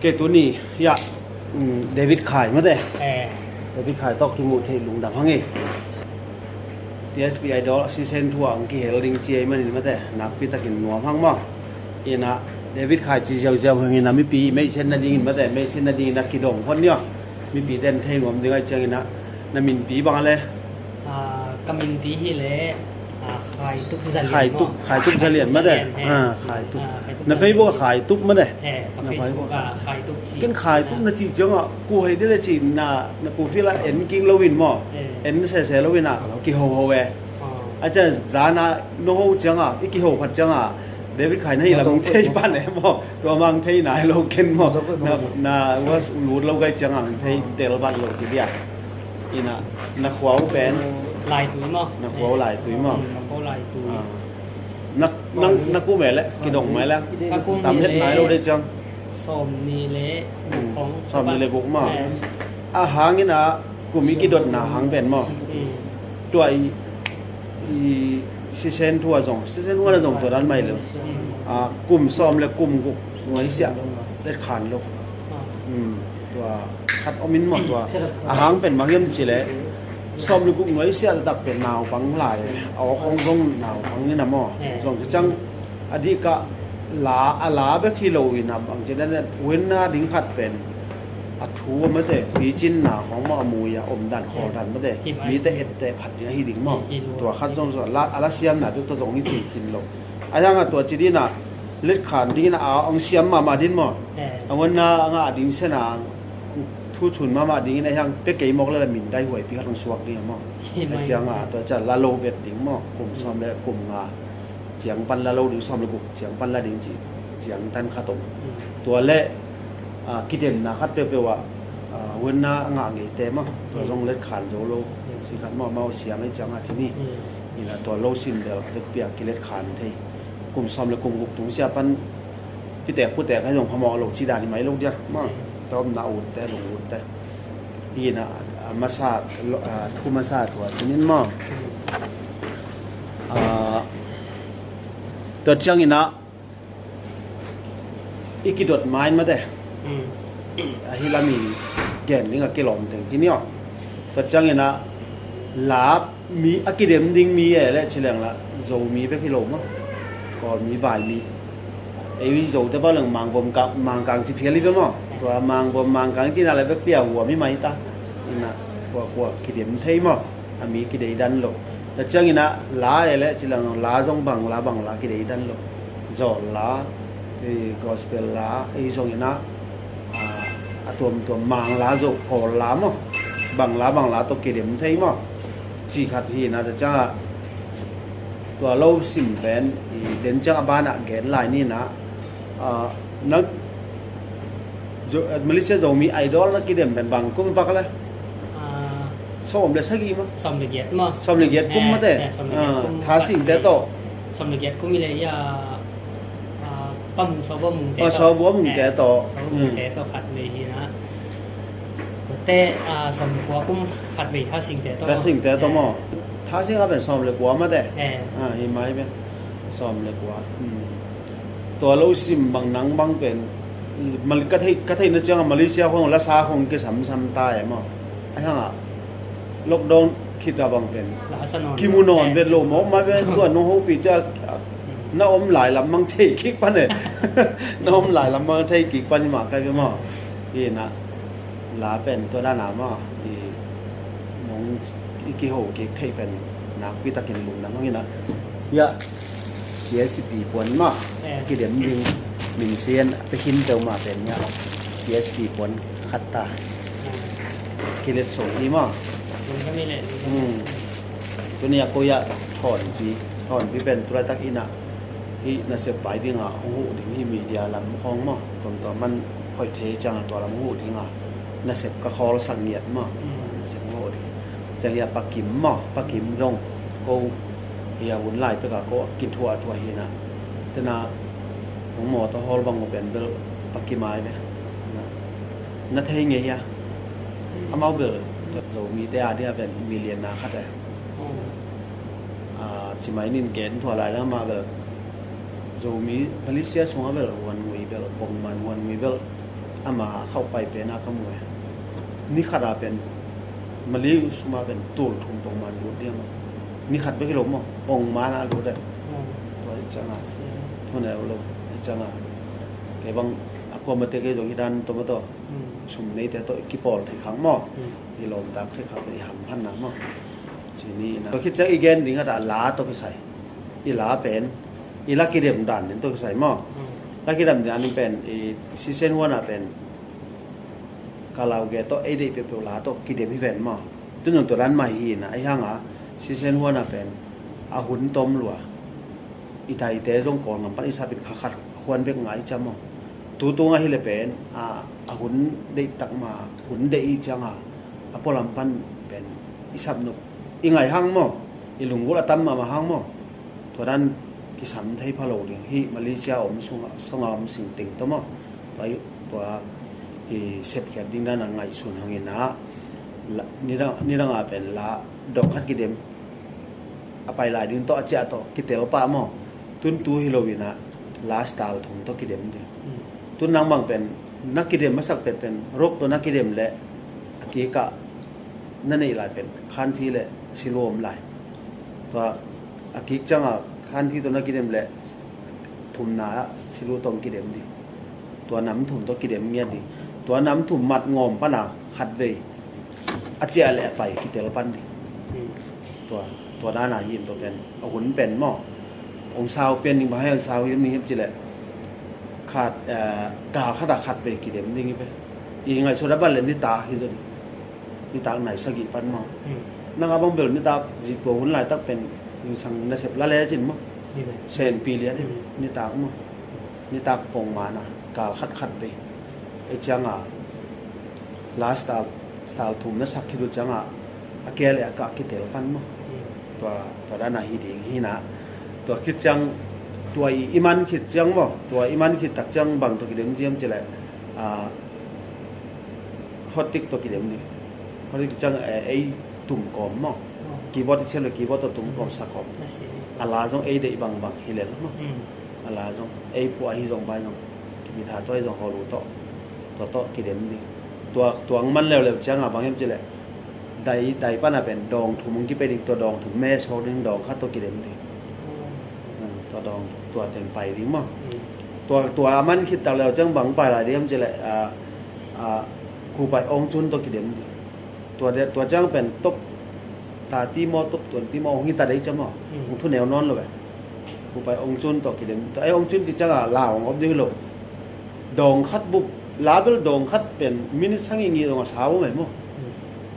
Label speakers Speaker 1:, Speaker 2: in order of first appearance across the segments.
Speaker 1: cái tuần này ya David Khai mà đấy
Speaker 2: eh
Speaker 1: David Khai tóc kim một thầy lùng đằng hăng ấy TSP Idol season 2 ang ki helding che man ma te nak pi takin nuam hang ma ina David Khai chi jau jau hang ina mi pi mai chen na ding ma te mai chen na ding na ki dong hon nya mi pi den thei nuam ding ai chang ina na min pi bang le
Speaker 2: kamin pi hi le khai tuk zalian
Speaker 1: khai tuk zalian ma te khai tuk na Facebook khai tuk ma te
Speaker 2: na Facebook khai tuk chi
Speaker 1: ken khai tuk na chi chang a ku hei de le chi na ku fi la en king lovin mo en se lovin a ki ho ho we acha zana no ho chang a ki ho phat chang a David Khai nei la mong thei pan ne mo to mang thei nai lo ken mo na was lu lo gai chang a thei tel ban lo chi bia ina na khwau pen
Speaker 2: lại túi mà
Speaker 1: na khwau lai tui mo
Speaker 2: có lại túi
Speaker 1: na ku me le ki dong mai la tam het nai lo de chang
Speaker 2: som ni leของ
Speaker 1: som ni le buk mo a hang ina ku mi ki dot na hang ben mo ตัวอีซีเซนทัวร์ซีเซนทัวร์จงตัวนั้นไม่เลยกลุ่มซ้อมและกลุ่มกุกสวยเสียเล็ดขันลูกตัวคัดอมินหมดตัวอาหารเป็นบางอย่างจีเลยซ้อมและกุกสวยเสียตักเป็นหนาวปังหลายเอาของลงหนาวปังนี่นะหม้อจงจะจังอดีกะลาเบคิโลวินะบางทีนั้นเว้นหน้าดิ้งขัดเป็นอัฐูมาแต่ฟีจินหนาของหม้อมูยาอมดันคอดันมาแต่มีแต่เอ็ดแต่ผัดเนี่ยให้ดิ่งหม้อตัวขั้นตอนส่วนละอาราเซียมน่ะตัวตรงนี้ตีกินลงอายังตัวจีดีน่ะเล็ดขานดีน่ะเอาองเซียมมาดินหม้อเอาวันน่ะงาดิ่งเสนาทูชุนมาดิ่งในยังเป็กเกยมอกแล้วมินได้หวยปีขัดลงสวกนี่หม้ออาจังตัวจัดละโลเวดดิ่งหม้อกลุ่มซ้อมและกลุ่มงาเจียงปันละโลดิ่งซ้อมและกลุ่มเจียงปันละดิ่งจีเจียงตันขาตงตัวเละคิดเห็นนะคัดเปรียวว่าวันน่ะงาเงยเต็มอ่ะตัวตรงเล็ดขานโจโลสิขัดหม้อเมาเสียไม่จังอ่ะที่นี่นี่นะตัวโลซิมเดียวเล็กเปียกกิเลสขานที่กลุ่มซ้อมและกลุ่มกุกตุงเสียปันพี่แตกผู้แตกให้ลงพมอลงชีดานี่ไหมลงจ้ะมั่งต้มนาอุ่นแต่ลงอุ่นแต่พี่นะมาซาคู่มาซาตัวชนิดมั่งตัวจังนี่นะอีกกี่ดดไม้มาแต่ฮิลามีแก่นนี่ก็เกลอมถึงที่นี่อ่ะตัวจังเนี่ยนะลาบมีอากิเดมดิงมีอะไรเฉลียงละโจมีไปกิโลมั้งก็มีวายมีไอ้วิโจแต่บ้านหลังมังบมกับมังกลางจีเพียริบมั้งตัวมังบมมังกลางจีน่ะอะไรไปเปียหัวมีไหมตานี่นะกว่ากิเดมเทยมั้งมีกิเดดันโลตัวจังเนี่ยนะลาอะไรเฉลียงลาจงบังลากิเดดันโลโจลาไอ้กอสเปลลาไอ้จงเนี่ยนะตัวมังลาโจโอลามั้งบังลาตัวกิเดมเทยมั้งจีขัดที่นะจะจ้าตัวเราสิมเป็นเดินจากบ้านอ่ะแกนลายนี่นะนักมาเลเซียจะมีไอดอลนักกิเดมเป็นบางกุ้มปักเลยซ้อมเลยสักกี่มั้ง
Speaker 2: ซ้อมละเอียดมั้ง
Speaker 1: ซ้อมละเอียดกุ้มมาแต่ท้าสิ่งแต่โต
Speaker 2: ซ้อมละเอียดกุ้มมีอะไรอย่าปั้มซ้อมมุงแต่
Speaker 1: ซ้อมมุงแต่โต
Speaker 2: ขัดเลยทีนะแต่สมหัวกุ้มขัดไปท้าสิ่งแต่โต
Speaker 1: มั้งท้าสิ่งก็เป็นซ้อมเลยกว่ามาแต่เห็นไหมเป็นซ้อมเลยกว่าตัวเราสิมบางนังบางเป็นมันก็ที่นั่นจังมาเลเซียของรัสเซียของก็ซ้ำตายมั้งไอ้ห่างล็อกดาวน์คิดว่าบางเป็นคิมูนอนเป็นลมออกมาเป็นตัวน้องฮูปีจะน้าอมหลายลำมังเทกิกปันเนี่ยน้าอมหลายลำมังเทกิกปันมาใครเป็นมั้งนี่นะลาเป็นตัวด้านหน้ามั้งน้องอีกกี่โหกิกเทเป็นนักพิทักษ์กินลุงนั่นนี่นะยะTSP ปวนมั้งกี่เดือนมินเซียนไปกินเติมมาเป็นเนี่ยTSP ปวนขัดตากิเลสโสดีมั้ง
Speaker 2: มันก็มีแหละ
Speaker 1: ตัวนี้ก็อยากถอนพี่เป็นตัวตักอินะที่น่าเสียไปดิ้งอ่ะหูดิ้งที่มีเดียลำคองมั้งตัวมันค่อยเทจังตัวลำหูดิ้งอ่ะน่าเสียก็คอสังเงียดมั้งน่าเสียหูดิ้งจังอยากปักกิ่มมั้งปักกิ่มตรงก็เฮียวุ่นไล่ไปก็กินทั่วเฮียนะแต่น่ะของหมอตัวฮอลบังก็เป็นเบลปักกิ่มไม้เนี่ยน่าเทงเฮียอามาเบลโจมีแต่อาเดียเป็นมิลเลียนนาคัดเลยจิไม่นินเกนทั่วไรแล้วมาเบลโจมีมาเลเซียส่งมาเบลวันวีเบลปงมันวันวีเบล อามาเข้าไปเป็นอาขโมยนี่ขนาดเป็นมาลีสมาเป็นตูลทุ่มตรงมันรู้เดียวนี่ขัดไปกี่ลมมั้งปงมานะรู้ได้ว่าจังอ่ะทุนไหนรู้จังอ่ะแกบางaku mati ke jong hidan to to sum nei te to ki pol thi khang mo ki lom dak thi khap ni ham phan na mo chi ni na to khit cha again ding da la to ki sai i la pen i la ki dem dan nen to ki sai mo la ki dem dan ni pen i season 1 na pen kalau ge to ai dei pe pe la to ki dem hi ven mo tu nong to ran mai hi na ai hang a season 1 na pen a hun tom lua i thai te jong ko ngam pa i sa pin kha khat hwan bek ngai cha mo tu tu nga hile pen a hun dei tak ma hun dei changa a polam pan pen isap no ingai hang mo ilung gula tam ma hang mo to dan ki sam thai phalo ding hi malaysia om songa om sing ting to mo pai to ki sep khat ding na ngai sun hangin na ni da nga pen la dok khat ki dem apai lai din to acha to ki tel pa mo tun tu hilowina last style thong to ki dem deตุนนางบางเป็นนักกิเดมมาสักเป็นรกตัวนักกิเดมและอากีกะนั่นนี่หลายเป็นคันที่และสิโลมหลายตัวอากีจังอ่ะคันที่ตัวนักกิเดมและถุมนาสิโลตรงกิเดมดิตัวน้ำถุมตัวกิเดมเงียดีตัวน้ำถุมมัดงอมปะนาขัดเวอาเจียแหละไปกิเตลปันดิตัวด้านหน้าหิมตัวเป็นเอาหุ่นเป็นหม้อองศาเป็นนิ่งไปให้องศาหิมนี่หิมจีแหละขาดกาขาดขัดไปกี่เดือนนี่ไปยังไงสุดท้ายบ้านเลยนี่ตาคือจะนี่ตาไหนสักกี่ปันมานั่งเอาบังเบลนี่ตาจิตตัวหุ่นลายตักเป็นยิงสังนั่นเสพละเลจินมั้งเซนปีเลี้ยนี่ตามั้งนี่ตาปงมานะกาขัดไปไอ้จังอ่ะลาสตาทุ่มนั่นสักคิดดูจังอ่ะอาเกลอากาคิดเตลปันมั้งตัวด้านไหนฮิดีฮินะตัวคิดจังตัวอิมันคิดจังบ่ตัวอิมันคิดตักจังบางตัวกิเดมเจียมจะแหละฮอตติกตัวกิเดมนี่ฮอตติกจังไอ้ตุ่มกอมมั้งกีบอร์ดที่เชื่อเลยกีบอร์ดตัวตุ่มกอมสักกอมอะไรจงไอ้เด็กบางฮิเลลมั้งอะไรจงไอ้พวกไอ้จงไปน้องมีท่าตัวไอ้จงฮอลูตัวกิเดมนี่ตัวมันเร็วจังอ่ะบางเห็นจะแหละได้ป้าน่ะเป็นดองถุงมึงที่ไปดิตัวดองถุงแม่ชอบดึงดองคัดตัวกิเดมนี่ตัวดองตัวเต็มไปดิมั้งตัวมันคิดแต่แล้วจังบังไปหลายเดียมจะแหละครูไปองจุนตัวกิเดมตัวจังเป็นตบตาที่มอตบตัวที่มอองหิตาได้จังมั้งองทุนแนวนอนเลยครูไปองจุนตัวกิเดมตัวไอ้องจุนที่จังลาวองดิ้งโลดองคัดบุบลาเบลดองคัดเป็นมินิสังงี้ตรงสาวไหมมั้ง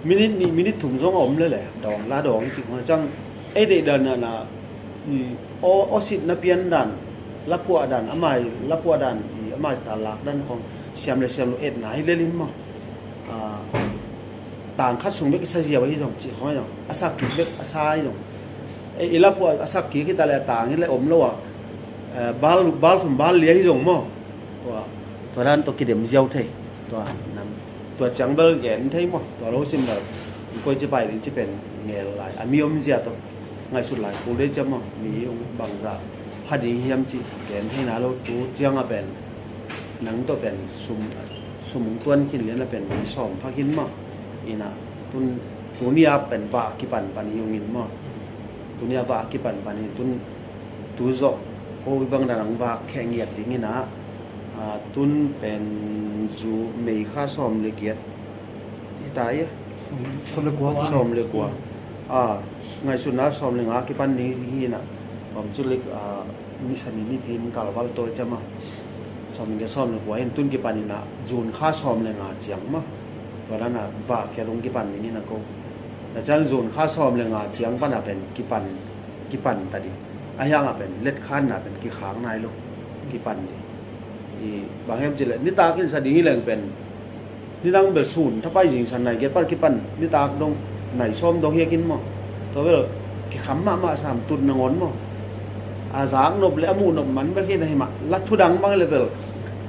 Speaker 1: มินิถุงซองอมเลยแหละดองลาดองจริงจังไอ้เด็กเดินน่ะโอสิตนับเพียนดันรับผัวดันอามายรับผัวดันอามายตาลักดันของเสียมเลยเสียมโลเอ็ดไหนเลลินมั้งต่างคัดสูงเบกเสียไว้ที่ตรงจีเขาอย่างอาศักกิเบกอาศัยตรงไอ้รับผัวอาศักกิที่ตาแลต่างนี่เลยอมแล้วบาลถุงบาลเลี้ยที่ตรงมั้งตัวด้านตัวกิเดมเจ้าเทตัวนั้นตัวจังเบลแกนเทมั้งตัวรู้สิแบบก็จะไปหรือจะเป็นเงยลายมีอมเสียตัวไงสุดหลายกูได้จำมั้งมีบางจากพัดยิ่งจีแกนให้นาเราตัวเจียงเป็นหนังตัวเป็นสมตัวนี้ขึ้นเรียนแล้วเป็นสอมพักหินมั้งอีน่ะตัวนี้เป็นว่ากิปันหิวหินมั้งตัวนี้ว่ากิปันหินตัวจอกก็วิบังดังว่าแข่งเหยียดอย่างนี้นะตุนเป็นจูไม่ค่าสอมเลยเกียรที่ตาย
Speaker 3: สมเลยกว่า
Speaker 1: สอมเลยกว่าไงสุดนะสอมเลยงากิปันนี้ที่น่ะผมจุดเล็กมิสันนี่ทีมกาลวัลตัวจะมาสอมเลยสอมเลยกว่าเห็นตุนกิปันนี่นะจูนค่าสอมเลยงาเจียงมาเพราะนั้นน่ะว่าแค่ลงกิปันอย่างนี้นะก็แต่จังจูนค่าสอมเลยงาเจียงปันน่ะเป็นกิปันตัดดิไอ้ยังอ่ะเป็นเล็ดขั้นน่ะเป็นกิขางนายลูกกิปันดิบางแห่งจะเลยนิตากินสดีนี่แหละเป็นนี่นั่งแบบศูนย์ถ้าไปจริงสันไหนเก็บปั้นกิปันนิตาดงไหนส้มดงเฮียกินมั้งตัวเวลกิขำมาสามตุนงอนมั้งอาสางนบเลยอามูนบมันไม่คิดอะไรมาลัดทุดังบ้างเลยเปล่า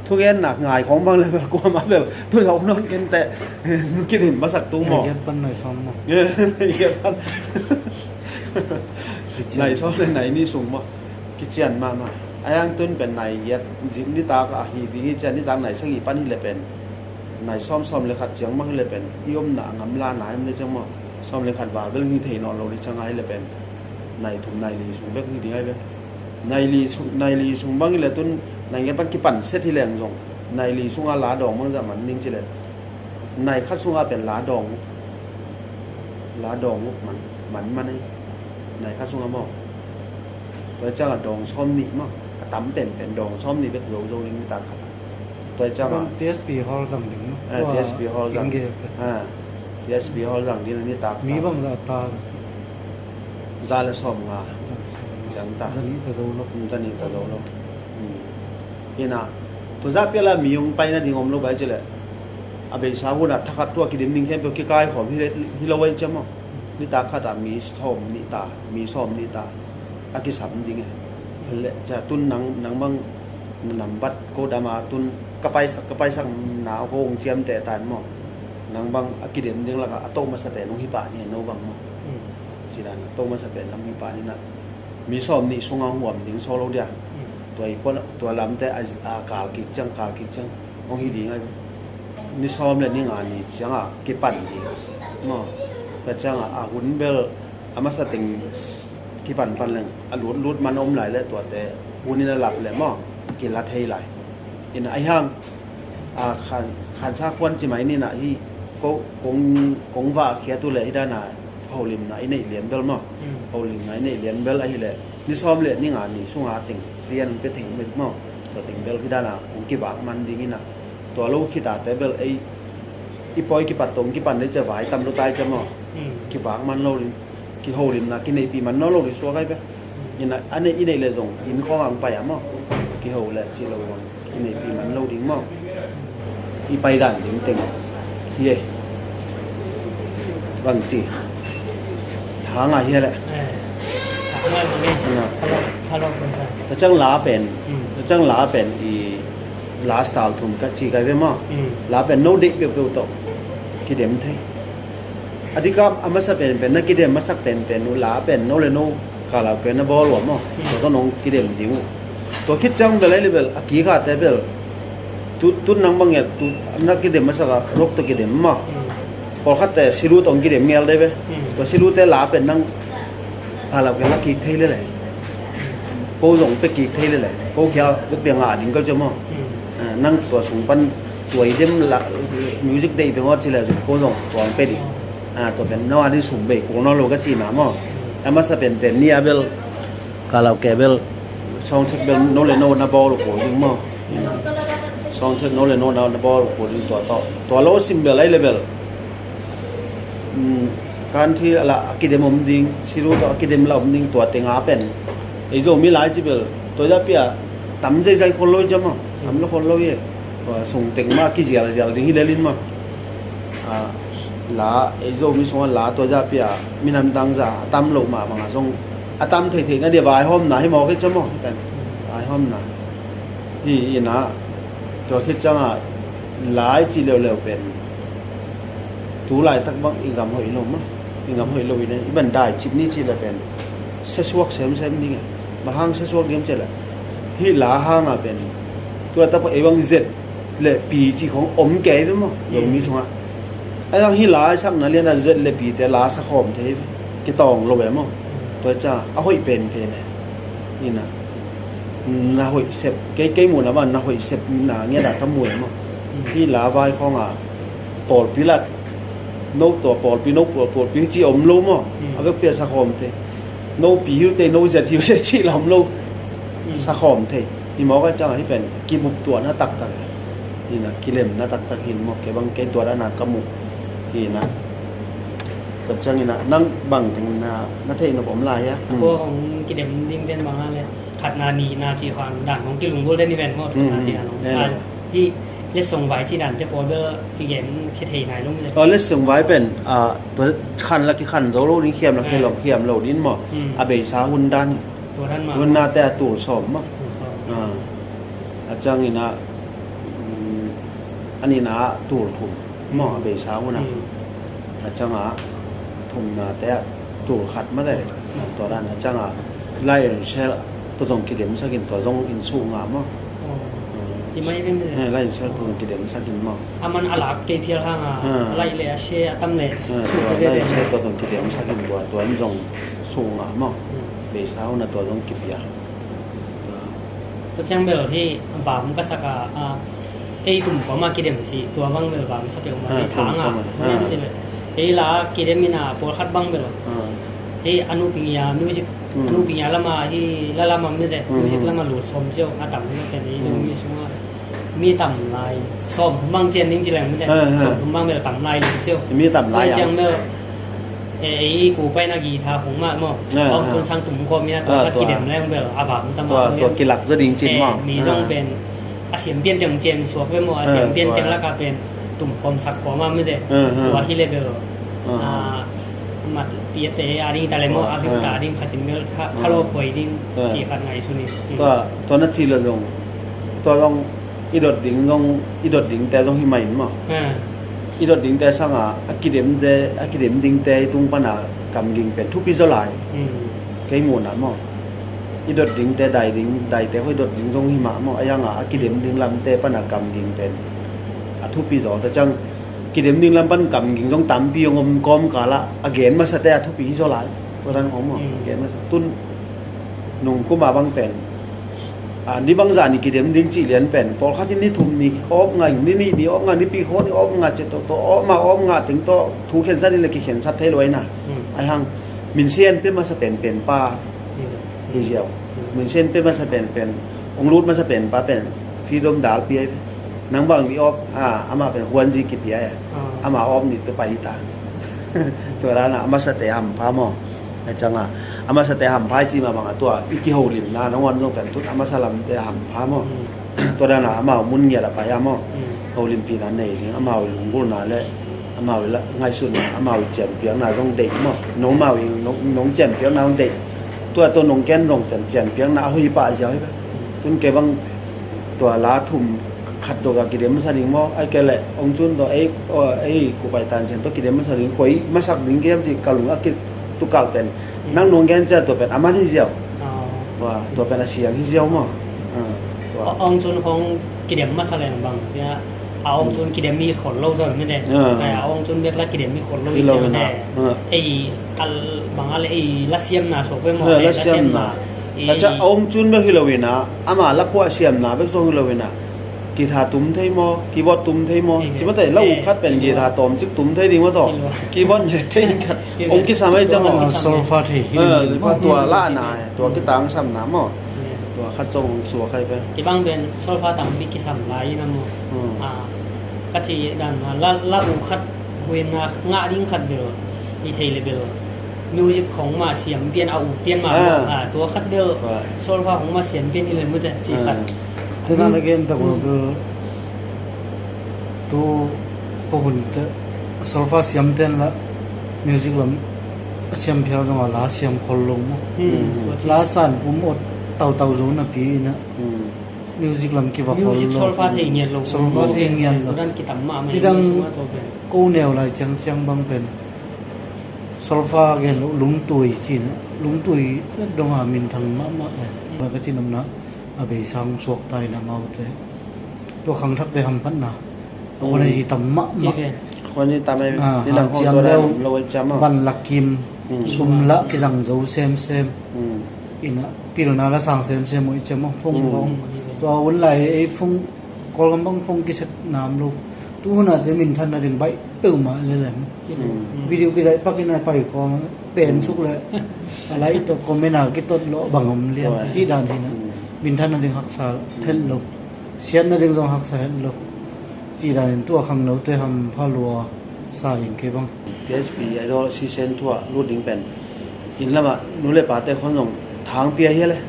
Speaker 1: ทุกเย็นหนักง่ายของบ้างเลยเปล่ากลัวมาแบบทุกเรานอนกินแต่กินหิมมาสักตู้หม้อ
Speaker 3: เก็บปั้นหน่อยซ้อมมั้ง
Speaker 1: เก็บปั้นไหนส้มไหนนี่สูงมั้งกิเจียนมาไอ้ยังตุนเป็นไหนเย็ดจินิตาก็ฮีดีนี่จะนิตาไหนสักกี่ปั้นที่เลยเป็น นายซ้อมเลยขัดเจียงมั่งเลยเป็นย่อมหนางำลาหนายมันได้จังมั้งซ้อมเลยขัดว่าเรื่องนี้เทนอนเราได้จังไงเลยเป็นนายถุมนายลีสูงเล็กนี่ดีไงเลยนายลีสูงบ้างเลยตุนนายเงี้ยปั้นกี่ปั่นเซตที่แรงจงนายลีสูงอาลาดองมันจะมันนิ่งจิเลยนายคัดสูงอาเป็นลาดองมันนี่นายคัดสูงอาหม้อตัวเจ้าดองซ้อมนี่มั้งตั้มเป็นดองซ้อมนี่เป็นโจลิงตาขัดตัวเจ้า
Speaker 3: เป็น TSP Hall สั่งหนึ่ง
Speaker 1: TSP Hall สั่ง
Speaker 3: เกม
Speaker 1: TSP Hall สั่งนี่ตา
Speaker 3: มีบ้างละตา
Speaker 1: ซาเลซ้อมงาจังตา
Speaker 3: จะนี้แต่โซโล
Speaker 1: จะนี่ตาโจโลนี่นะตัวจ้าเปล่ามีองไปนะดิ่งอมโลไปเจเลยอาเบสาวุนะถ้าขัดตัวกินดิ่งแค่เปล่ากี่กายของที่เราไว้จำมั้งนี่ตาขัดตามีซ้อมนี่ตามีซ้อมนี่ตาอากิสับดิ่งไงเละจะตุนหนังบางนำบัดโกดามาตุนกระไปสักหนาวโกงเจียมแต่ตานมั้งหนังบางอากิเดมจึงละก็โตมาสเปนลงฮิปะเนี่ยโนบังมั้งสิดานโตมาสเปนลงฮิปะนี่นะมีซ้อมนี่ส่งเอาหัวดิ่งโซโลเดียตัวลำแต่อากาศกิจังองฮิดีไงนี่ซ้อมเลยนี่งานนี่จังอ่ะกิปั่นดีมั้งแต่จังอ่ะหุ่นเบลอามาสติงกิปั่นเลยลุดมันอมไหลเลยตัวแต่หุ่นนี่หลับเลยมั้งกินละเทยไหลอินไอ้ห้างขันชาควันจิไหมนี่นะที่กงว่าเขียตัวเลยที่ด้านหน้าเผาลิมนะไอ้นี่เหรียญเบลมั้งเผาลิมนะไอ้นี่เหรียญเบลไอ้เลยนี่ซ้อมเลยนี่งานนี่ส่งหาติ่งเสียนไปถึงเม็ดมั้งตัวติ่งเบลที่ด้านหน้าของกิบากมันดีนี่นะตัวลูกขี้ตาแต่เบลไอ้ปอยกิปัดตรงกิปันได้จะไหวตำลูกตายจะมั้งกิบากมันโลลิกิโฮลิมนะกินในปีมันน้อโลลิสัวไงไปนี่นะอันนี้ในเลยส่งอินข้องอ่างไปอ่ะมั้งกิโฮเลยจีโลวันกินในปีมันโลดิ้งมั้งอีไปด่านดิ้งเต็งเย่บังจีทางอะไรแหละ
Speaker 2: ถามว่ามันนี่ถ้าเราเป็นสัตว์
Speaker 1: แต่จังลาเป็นอีลาสไตล์ทุ่มกัจจีกันไปมั้งลาเป็นโนเด็กเปรี้ยวๆโตกิเดมเทอดีก็อามาสักเป็นนักกิเดมมาสักเป็นนูลาเป็นโนเลโนกาลาเป็นนักบอลหลวมมั้งตัวต้องน้องกิเดมจริงตัวคิดจังเบลเลยเบลอากีก็แต่เบลตุนนังบางอย่างตุนักกิเดมมาสักรกตัวกิเดมมั้งพอคัดแต่สิรูตองกิเดมเงลได้ไหมตัวสิรูแต่ลาเป็นนังกาลาเป็นนักกีเทเลยแหละโกหลงไปกีเทเลยแหละโกเขียวเบียงอาดิ่งก็จะมั้งนั่งตัวสูงปันตัวเยี่ยมละมิวสิกเดย์เป็นว่าจีเลยโกหลงตัวเป็นดิตัวเป็นนอที่สูงเบกโกนอโลก็จีน่ะมั้งอามาสักเป็นเนี่ยเบลกาลาแกเบลซองเทคเบลโนเลโนนาบอลโกดึงมั้งซองเทคโนเลโนนาบอลโกดึงตัวโลซิมเบลไอเลเบลการที่ละอะคิเดมอมดิ้งสิรู้ตัวอะคิเดมละอมดิ้งตัวเต็งอาเป็นไอ้โจมีหลายจิเบลตัวจะเปียตั้มใจคนรู้จังมั้งตั้มแล้วคนรู้เย่ว่าส่งเต็งมากี่เสียละดิ้งฮิเลลินมั้งละไอ้โจมีส่งละตัวจะเปียมีน้ำตังจ้าตั้มลงมาบางส่งอะตั้มเถิดๆนั่นเดี๋ยวบายห้อมนะให้มองให้จังมั้งกันบายห้อมนะที่นะตัวคิดจังอ่ะหลายจีเร็วๆเป็นถูหลายตักบังอิงกำหอยลมมั้งอิงกำหอยลมอีเนี่ยบันได้จิบนี้จีละเป็นเสสวกเซมนี่ไงมาห้างเสสวกเยี่ยมเจละที่หลาห้างอ่ะเป็นตัวตับไอ้บังเจ็ดเลยปีจีของอมแก่ไปมั้งตรงนี้ส่งอ่ะไอ้ทางที่หลาสักนั่นเรียนอะไรเจ็ดเลยปีแต่หลาสักหอมเทปกี่ตองลงไปมั้งตัวจ้าเอาหอยเป็นเลยนี่นะน่าหอยเสพเก๋ๆหมดนะบ้านน่าหอยเสพหนาเงี้ยด่าขโมยมั้งที่หลาไว้ของอ่ะปอดพิลัดนกตัวปอดปีนกปอดปีจีอมลมมั้งเอาไปเปลี่ยนสักหอมเทโนปีหิวเตโนเจ็ดหิวเจ็ดชีลำโลกสักหอมเทที่หมอก็จ้างให้เป็นกิบุกตัวหน้าตักตะเลยนี่นะกิเลมหน้าตักตะหินหมอเก็บบางเกตัวด้านหน้ากมุกนี่นะกับจังนี่นะนั่งบังถึงนาเทนผมลายอะ
Speaker 2: พวกของกิเดมดิ้งเต้นบางอะไรขัดนานีนาจีฮวานด่านของกิลุงบูได้นี่เป็นหมดนาจีฮวานที่เลสส่งไว้ที่ด่านเจ้าโปรเดอร์ที่เย็นคิดเห็นไหนลงเลย
Speaker 1: เลสส่งไว้เป็นตัวคันละกี่คันโซโล่นี่เข้มละเข้มเข้มโลดินหมออาเบซ่าหุ่นด้าน
Speaker 2: ตัวด้านมา
Speaker 1: หุ่นนาแต่ตัวสมมั้งอาจารย์นี่นะอันนี้นะตัวถุงหมออาเบซ่าหุ่นนะอาจารย์อ่ะถุงนาแต่ตัวขัดมาได้ตัวด้านอาจารย์อ่ะไล่เชลตัวส่งกิเดมสักกินตัวส่งอินสูงอ่ะมั้ง
Speaker 2: ที่ไม่เป็นเลย
Speaker 1: ไล่ชาตัวกิเดมสักกินมั้ง
Speaker 2: aman alak ke phial hanga lai le she atam le su
Speaker 1: ไล่
Speaker 2: ke
Speaker 1: ชา
Speaker 2: de
Speaker 1: ตัวกิเดมสักกินตัวนี้จงสูงอ่ะมั้งเบสเอานะตัวจงกิบยา
Speaker 2: to chang bel thi vam ka saka ei tum ko ma ki dem chi to wang bel vam sa pe ma thanga ne chi le ei la ki dem ina por khat bang bel ei anu pinya music anu pinya lama hi lama me de music lama lu som cheu atam ne ke ni lu mi sunga mi tam lai som bang chen ning chi lang me de som bang bel tam lai lu cheu
Speaker 1: มีต่ำหลายอย่าง
Speaker 2: chang bel ei ku pai na gi tha hong ma mo ong chun sang tum ko mi na to khat ki dem lang bel avam tam
Speaker 1: ตัวกิหลักจะดิ่งจริงมั้ง
Speaker 2: มีจงเป็นอาเสียงเปลี่ยนจังเจนสวกไปหมดอาเสียงเปลี่ยนจังแล้วก็เป็นตุ่มกลมสักกว่ามาไม่ได้ตัวที่เลเวลมาเปียเตอาริงแต่ละโมอาริงตาริงขัดจิมเมลถ้าเราป่วยดิ้งจีขัดไงสุนี
Speaker 1: ตัวนั้นจีเลยลงตัวลงอีดดดิ่งลงอีดดดิ่งแต่ลงหิมะมั้งอีดดดิ่งแต่สังอากิเดมดิ่งแต่ตุ้งปนากำกิ่งเป็นทุกปีเท่าไหร่ใกล้หมดนะมั้งอีดดดิ่งแต่ใดดิ่งใดแต่ค่อยดดดิ่งลงหิมะมั้งไอ้ยังอากิเดมดิ่งลำแต่ปนากำกิ่งเป็นทุกปีจ่อแต่จังกิเดมดิ่งลำปันกำกิ่งลงตั้มปีงมกอมกาละอาเกนมาสเตทุกปีเท่าไหร่เพราะนั้นของมั้งอาเกนมาสตุนนุ่งกุมาบังเป็นนี่บางจานี่กิเดมดิ้งจีเลียนเป็นพอเขาที่นี่ทุ่มนี่ออฟงานนี่ออฟงานนี่ปีโคนี่ออฟงานเจตัวออฟงานถึงตัวถูกเขียนสัตว์นี่เลยเขียนสัตว์ไทยรวยนะไอ้หังมินเซียนเป็นมาสเป็นป้าเฮียมินเซียนเป็นมาสเป็นองรูดมาสเป็นป้าเป็นฟีดมดาลปีไอ้นางบางนี่ออฟอามาเป็นฮวนจีกิปีไอ้อามาออฟนี่ตัวไปตาตัวร้านอามาสเตหัมพามอจังอามาสเตหัมพายจีมาบางตัวอีกิโฮลิมนาน้องวันน้องเป็นทุกอามาสลัมเตหัมพามอตัวด้านอามามุนเงียละไปอามอโฮลิมปีนั้นในนี่อามาลุงกุลนาและอามาละง่ายสุดอามาเจียนเปียงนาจงเด็กมอน้องมาวิงน้องเจียนเปียงนาเด็กตัวน้องแก้นน้องเป็นเจียนเปียงนาหุยป่าเจียวใช่ไหมตุนเก็บบางตัวลาทุ่มขัดตัวกับกิเลมัสลิงมอไอ้แกแหละองจุนตัวไอ้กูไปตันเซนตัวกิเลมัสลิงคุยมาสักดิ้งเกมจีกาลุงอากิตุกาลเป็นนั่งนงแกนจะตัวเป็นอามันฮิเจียวตัวเป็นอาเซียงฮิเจียวมั้งตัว
Speaker 2: องจุนของกิเดมมาแสดงบางจะเอาองจุนกิเดมมีขนโลซะไม่ได้แต่เอาองจุนเบียกละกิเดมมีขนโลอีกใช่ไหมไอ้บางอะไรไอ้ลัสเซียมนาสวกไปหมดลัสเซียมนา
Speaker 1: แล้วจะองจุนเบียกฮิโลวินะอามาลักพวกอาเซียมนาเบียกโซฮิโลวินะกีตาร์ตุ้มเทมอคีย์บอร์ดตุ้มเทมอจิมาแต่เราคัดเป็นกีตาร์ตอมจิกตุ้มเทดีมาต่อคีย์บอร์ดเนี่ยเทนคัดองค์กิสามัยจะมา
Speaker 3: โซฟาเท
Speaker 1: พอตัวละนายตัวกีตาร์ซ้ำน้ำมอตัวคัดจงสัวใครไป
Speaker 2: ที่บางเป็นโซฟาตังบิกิสัมไลนั่นมั้งก็จีดันละอูคัดเวนงาดิ้งคัดเบลอีเทเลเบลมิวสิกของมาเสียงเปลี่ยนเอาเปลี่ยนมาตัวคัดเบลโซฟาของมาเสียงเปลี่ยนที่เลยมุ่งแต่จีคัด
Speaker 3: แต่นั่นเองแต่ว่าตัวคนที่โซฟาเสียงเต้นละมิวสิกลำเสียงเพียวจังหวะลาเสียงคนลงลาสั่นผมอดเต่ารู้นะพี่นะมิวสิกลำกี่ว่าคนลง
Speaker 2: มิวสิกโซฟาเทียนลง
Speaker 3: โซฟาเทียนลง
Speaker 2: ด้านกิตามมา
Speaker 3: ที่ดังกู้แนวอะไรจังบางเป็นโซฟาเห็นลุงตุยสินะลุงตุยดงอามินทางมากเลยมันก็ที่น้ำนะอาเบสังสวกไตนะเมาเตตัวขังทักได้ทำพันนะตัวในที่ตำมะ
Speaker 1: คนนี้ตามไป
Speaker 3: นี่หลังจำแล้ววันลักกิมชุมละกิจังเจ้าเซมอินะปีละนาละสังเซมมวยจำมั่งฟงตัววันไหลไอ้ฟงกอลกำบังฟงกิจน้ำลูกตัวน่ะจะมินทันน่ะดึงใบตื่นมาเลยแหละวิดีโอกิจปักกินไปก็เป็นสุกเลยอะไรตัวก็ไม่น่ากิต้นล้อบังมเลียนที่ด้านที่นะบินท่านนั่นเองหักษาเท่นลงเสียนนั่นเองต้องหักษาเท่นลงจีดานตัวขังเราตัวทำผ้าลัวสายอย่างเก็บบ้าง
Speaker 1: PSP ไอ้ตัวซีเซนทั่วรูดดิ้งเป็นอินแล้วมานู่นเลยป่าแต่คนส่งทางเปียเฮียเลย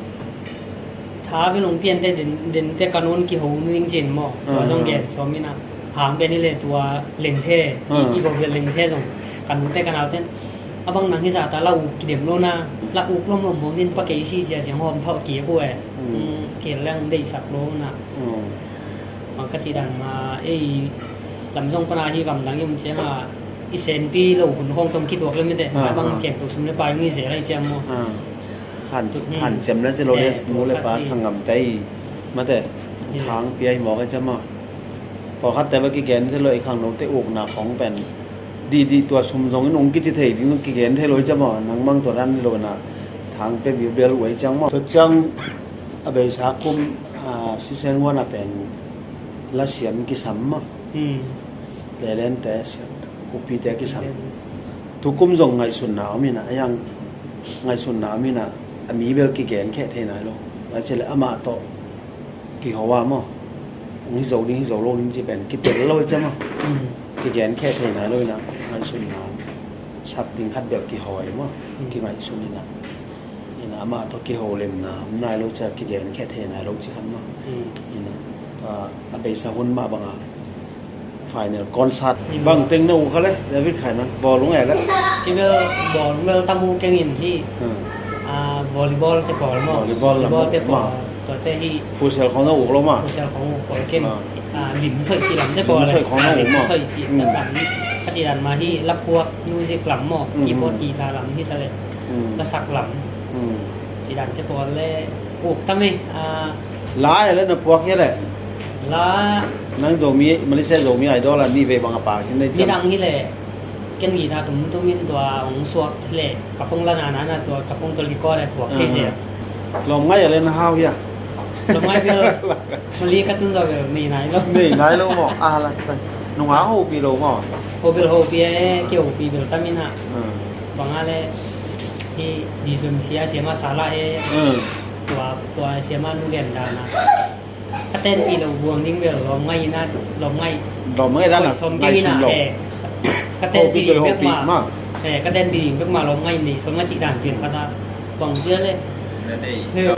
Speaker 2: ท้าไปลงเตียนแต่เด่นแต่การนู้นกี่หูนิ่งเจนหม้อตัวต้องแก่ซ้อมมินะหางเป็นนี่เลยตัวเล็งเท่อีกเป็นเล็งเท่ส่งการนู้นแต่การเอาเต้นabang nang hisa ta lau kidem lo na la u klom lo mo nin pa ke si sia siang hom tho ki ko e ke lang dei sak lo na ka chi dan ma ei lam jong pa na hi gam dang yum che nga i sen pi lo hun hong tom ki tok le mi de abang ke tok sum le pa mi ze lai che mo
Speaker 1: han jem na che lo le mo le pa sangam tai ma te ทางเปียหมอก็จะมาพอคัดแต่ว่ากี่แกนเท่าไรข้างโน้นแต่อกหนักของเป็นดีตัวชุมทรงนงกิจเทดินกี่แกนเท่าไรจะมานังมังตัวนั้นโลนะทางเป็นบิวเบลไว้จังมาตัวจังอเบสาคุมสิเซนว่าน่ะเป็นละเสียมกิสัมมาเลนแต่กุปีแต่กิสัมทุกคุมทรงไงสุนหนาวมีนะยังไงสุนหนาวมีนะมีเบลกี่แกนแค่เท่าไหนโลแล้วเสร็จแล้วมาต่อกี่หัวว่ามั้งนี่โจโลนี่จะเป็นกี่ตัวเราจะมั้งกี่แกนแค่เท่าไหนเลยนะไงสุนหนาวชับดิ้งคัดแบบกี่หัวเลยมั้งกี่ไงสุนนี่นะนี่นะมาต่อกี่หัวเล่มนะนายเราจะกี่แกนแค่เท่าไหนเราจะคันมั้งนี่นะอาเบสาหุ่นมาบางฝ่ายเนี่ยก้อนสัตว์บางเต็งนู่เขาเลยเดวิดไข่นั้นบอลลงแอกแล้ว
Speaker 2: ที่เบลบอลเบลตามูแกงินที่วอลเลย์บอลเตะบอลมั้งวอลเลย์บอลเตะบอลตัวเตะที่
Speaker 1: ผู้เชี่ยวของน้าอูเรามา
Speaker 2: ผู้เชี่ยวของอูเขาเก่งหลิมช่วยจีรันเตะบอลเลยหลิมช่วยจีรันแบบนี้จีรันมาที่รับพวกมิวสิกหลังหม้อกีบอลกีตาร์หลังที่ทะเลแล้วสักหลังจีรันเตะบอลเลยอูตั้งไหม
Speaker 1: ล้าแล้วนะพวกนี้แหละ
Speaker 2: ล้า
Speaker 1: นั่งโจมีมาเลเซียโจมีไอดอลแล้วนี่ไปบางปากที่ใน
Speaker 2: มีดังที่เลยเก่งกีตาร์ตุ้มมินตัวของสวกทะเลกับฟงละนานะตัวกับฟงตัวลิโก้ได้พวกที่เสีย
Speaker 1: ลองไม่อะไรนะฮาวเฮีย
Speaker 2: ลองไม่เพื่อมันเรียกกันตุ้งเราแบบมีไหนแล้ว
Speaker 1: มีไหนแล้วหมออะไรนุ่งหาหูปีโลหมอ
Speaker 2: โฮปีเกี่ยวปีเบลตามินะบางอะไรที่ดีสุดเสียมาสาระตัวเสียมานุ่งเด่นดานะถ้าเต้นปีเราบวงดิ้งเบลลองไม่นะลองไม่
Speaker 1: ด้านหลัง
Speaker 2: สมกี่นะก็เต้นปีเพิ่งมาก็เต้นปีเพิ่งมาลองไม่นี่สมมาจิด่านเปลี่ยนพัฒนาบางเสื้อเลย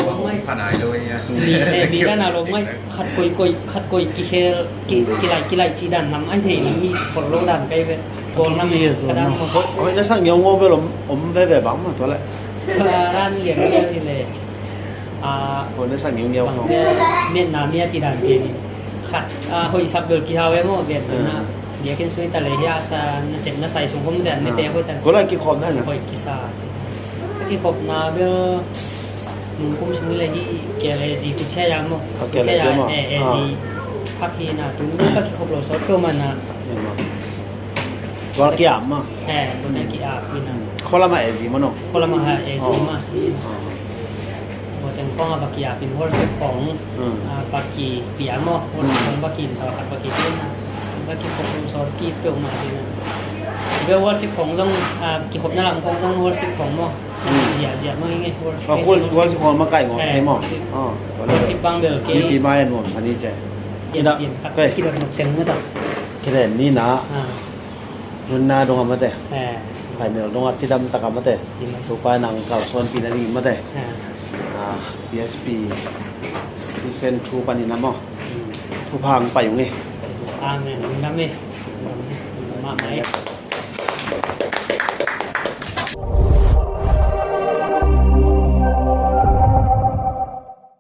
Speaker 2: ลองไม่
Speaker 4: ขนาดเลยเนี่ย
Speaker 2: ดีด้านน่ะลองไม่ขัดกุยกี่เชลกี่ไรจีด่านนำอันที่นี่คนโลด่านใกล้ไปโกนน้ำมันกระด้างมา
Speaker 1: โอ้ยจะสั่งเงี้ยงงไปหรอผมไปแบบบังมาตัวแหละ
Speaker 2: ร้านเหลี่ยมเดียวนี่เลย
Speaker 1: คนได้สั่งเงี้ย
Speaker 2: บางเสื้อเมียนนาเมียจีด่านเกนี่ขัดหอยสับเบลกี่ฮาวเวโม่เบียดนะเดี๋ยวกินสวยแต่เลยที่อาเสร็จน่าใส่สงคมแต่ไม่เตะหอยแต่
Speaker 1: ก็เลยกี่คนได้นะ
Speaker 2: หอยกิซาใช่กี่คนนาเบลนุ่งคุ้มสมุนเลยที่เกลือซีกุเชียยังมั้งกุเชียยังซีพักที่น่ะตุ้งก็กี่คนเราสอดก็มันน่ะ
Speaker 1: ก็กี่อ่ะมั้ง
Speaker 2: ตัวนี้กี่อ่ะพี่น่ะ
Speaker 1: คนละมาซีมั้งเนาะ
Speaker 2: คนละมาซีมั้งพอจังป้องปากกี้เป็นหัวเสกของปากกี้เปียมั้งหัวเสกของปากกี้ต่อปากกี้เป็นปากกี้คนเราสอดกี่เปรี้ยวมาสินะเบลหัวเสกของต้องกี่คนนั่นแหละมันต้องหัวเสกของมั้งเสียมั้งยังไงหั
Speaker 1: วเสกของมาไก่งอให้มั้ง
Speaker 2: หัวเสกบางเบลเก
Speaker 1: ย์ปีไม้หนุ่มสันนิษฐาน
Speaker 2: เปลี่ยนครับกี่แบบหมดเต็มก็ต้อง
Speaker 1: แค่นี้นะรุ่นหน้าดงมาแต่ภายในดงจิดำตะกมาแต่ถูกไปนางเก่าส่วนปีนั้นมาแต่PSP ซีเซนทูปานินามั้งทูพังไปอยู่ไง
Speaker 2: เนี่ยน้ำไม่มาไหม